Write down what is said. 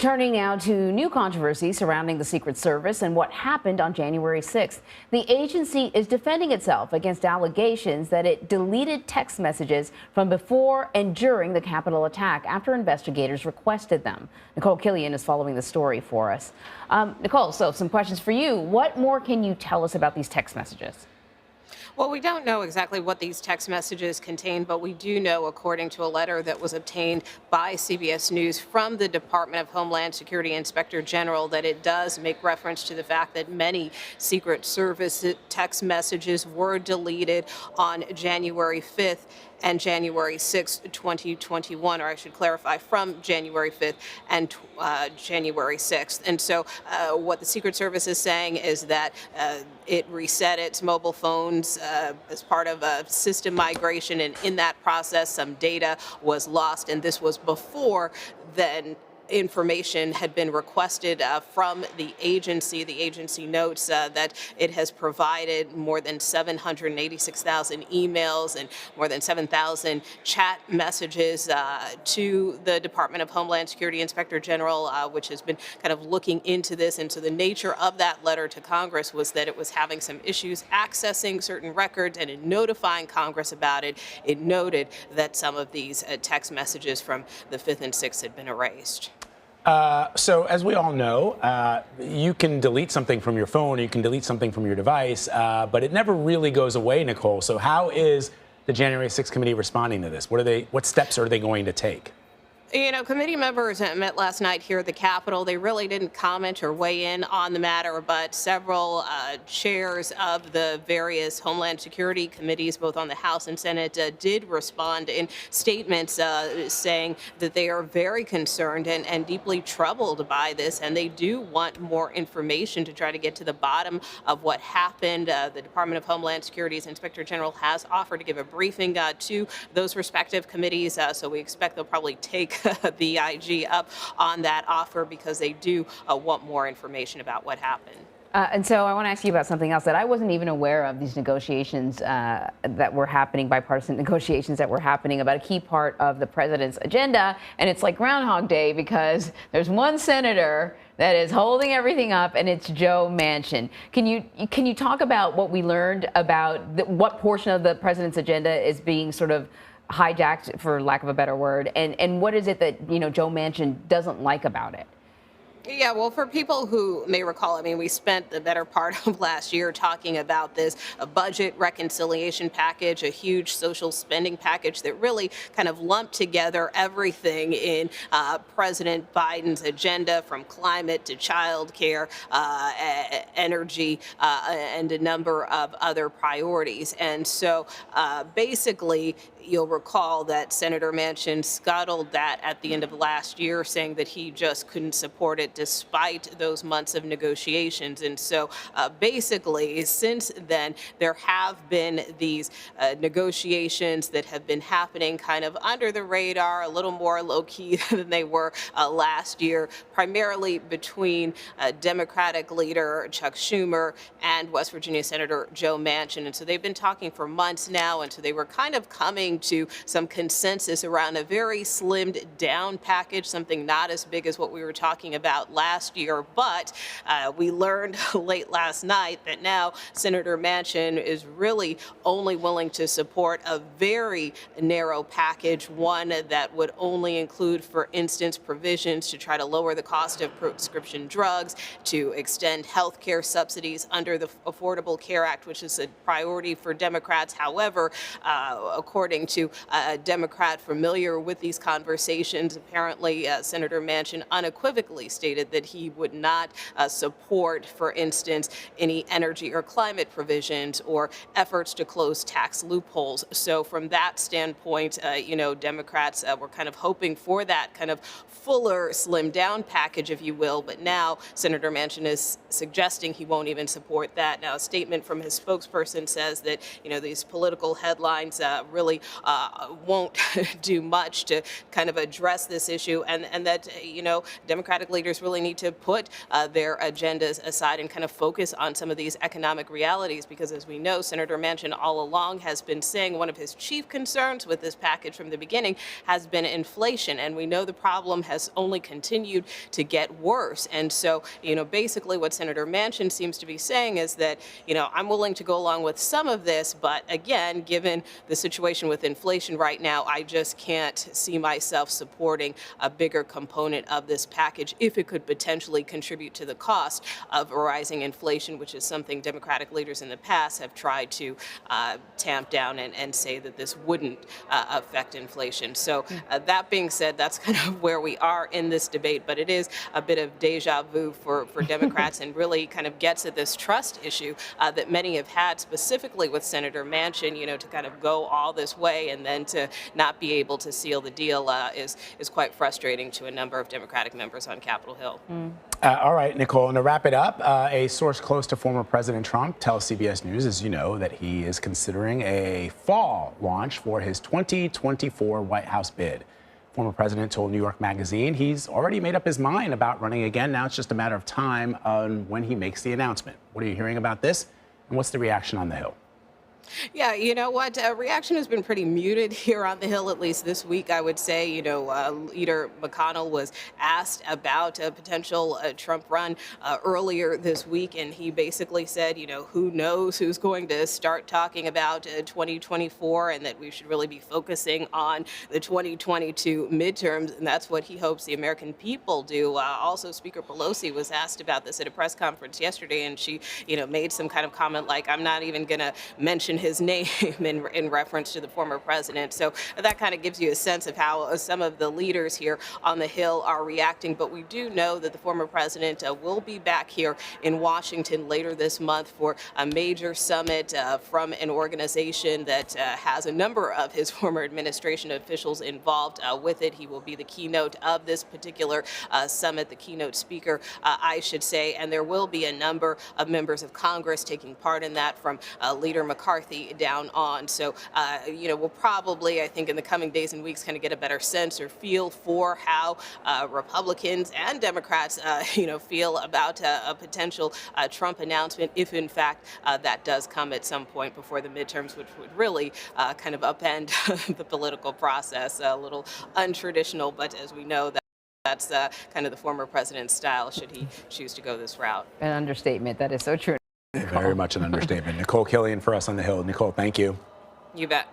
Turning now to new controversy surrounding the Secret Service and what happened on January 6th. The agency is defending itself against allegations that it deleted text messages from before and during the Capitol attack after investigators requested them. Nikole Killion is following the story for us. Nikole, so some questions for you. What more can you tell us about these text messages? Well, we don't know exactly what these text messages contain, but we do know, according to a letter that was obtained by CBS News from the Department of Homeland Security Inspector General, that it does make reference to the fact that many Secret Service text messages were deleted on January 5th and January 6th, 2021, or I should clarify, from January 5th and January 6th. And so what the Secret Service is saying is that it reset its mobile phones as part of a system migration, and in that process, some data was lost, and this was before then information had been requested from the agency. The agency notes that it has provided more than 786,000 emails and more than 7,000 chat messages to the Department of Homeland Security Inspector General, which has been kind of looking into this. And so the nature of that letter to Congress was that it was having some issues accessing certain records, and in notifying Congress about it, it noted that some of these text messages from the 5th and 6th had been erased. So as we all know, you can delete something from your phone, you can delete something from your device, but it never really goes away, Nikole. So how is the January 6th committee responding to this? What steps are they going to take? You know, committee members met last night here at the Capitol. They really didn't comment or weigh in on the matter, but several chairs of the various Homeland Security committees, both on the House and Senate, did respond in statements saying that they are very concerned and deeply troubled by this, and they do want more information to try to get to the bottom of what happened. The Department of Homeland Security's Inspector General has offered to give a briefing to those respective committees, so we expect they'll probably take the IG up on that offer, because they do want more information about what happened. And so I want to ask you about something else that I wasn't even aware of, these negotiations that were happening, bipartisan negotiations that were happening about a key part of the president's agenda. And it's like Groundhog Day, because there's one senator that is holding everything up, and it's Joe Manchin. Can you talk about what we learned about what portion of the president's agenda is being sort of hijacked, for lack of a better word, and what is it that Joe Manchin doesn't like about it? Yeah, well, for people who may recall, I mean, we spent the better part of last year talking about this, a budget reconciliation package, a huge social spending package that really kind of lumped together everything in President Biden's agenda, from climate to child care, energy, and a number of other priorities. And so basically, you'll recall that Senator Manchin scuttled that at the end of last year, saying that he just couldn't support it despite those months of negotiations. And so basically, since then, there have been these negotiations that have been happening kind of under the radar, a little more low-key than they were last year, primarily between Democratic leader Chuck Schumer and West Virginia Senator Joe Manchin. And so they've been talking for months now, and so they were kind of coming to some consensus around a very slimmed down package, something not as big as what we were talking about last year. But we learned late last night that now Senator Manchin is really only willing to support a very narrow package, one that would only include, for instance, provisions to try to lower the cost of prescription drugs, to extend health care subsidies under the Affordable Care Act, which is a priority for Democrats. However, according to a Democrat familiar with these conversations, apparently Senator Manchin unequivocally stated that he would not support, for instance, any energy or climate provisions or efforts to close tax loopholes. So from that standpoint, Democrats were kind of hoping for that kind of fuller, slimmed down package, if you will. But now Senator Manchin is suggesting he won't even support that. Now, a statement from his spokesperson says that, these political headlines really won't do much to kind of address this issue, and that, Democratic leaders really need to put their agendas aside and kind of focus on some of these economic realities, because as we know, Senator Manchin all along has been saying one of his chief concerns with this package from the beginning has been inflation, and we know the problem has only continued to get worse. And so, basically what Senator Manchin seems to be saying is that, I'm willing to go along with some of this, but again, given the situation with inflation right now, I just can't see myself supporting a bigger component of this package if it could potentially contribute to the cost of rising inflation, which is something Democratic leaders in the past have tried to tamp down and say that this wouldn't affect inflation. So that being said, that's kind of where we are in this debate, but it is a bit of deja vu for Democrats and really kind of gets at this trust issue that many have had, specifically with Senator Manchin, to kind of go all this way and then to not be able to seal the deal is quite frustrating to a number of Democratic members on Capitol Hill. All right, Nikole, and to wrap it up, a source close to former President Trump tells CBS News, as you know, that he is considering a fall launch for his 2024 White House bid. Former president told New York Magazine he's already made up his mind about running again. Now it's just a matter of time on when he makes the announcement. What are you hearing about this, and what's the reaction on the Hill? Yeah, you know what? Reaction has been pretty muted here on the Hill, at least this week, I would say. Leader McConnell was asked about a potential Trump run earlier this week, and he basically said, who knows who's going to start talking about 2024, and that we should really be focusing on the 2022 midterms, and that's what he hopes the American people do. Also, Speaker Pelosi was asked about this at a press conference yesterday, and she, made some kind of comment like, I'm not even going to mention his name in reference to the former president. So that kind of gives you a sense of how some of the leaders here on the Hill are reacting. But we do know that the former president will be back here in Washington later this month for a major summit from an organization that has a number of his former administration officials involved with it. He will be the keynote of this particular summit, the keynote speaker, I should say. And there will be a number of members of Congress taking part in that, from Leader McCarthy down on. So, we'll probably, I think, in the coming days and weeks kind of get a better sense or feel for how Republicans and Democrats, feel about a potential Trump announcement, if in fact that does come at some point before the midterms, which would really kind of upend the political process. A little untraditional, but as we know, that's kind of the former president's style, should he choose to go this route. An understatement. That is so true. Very much an understatement. Nikole Killion for us on the Hill. Nikole, thank you. You bet.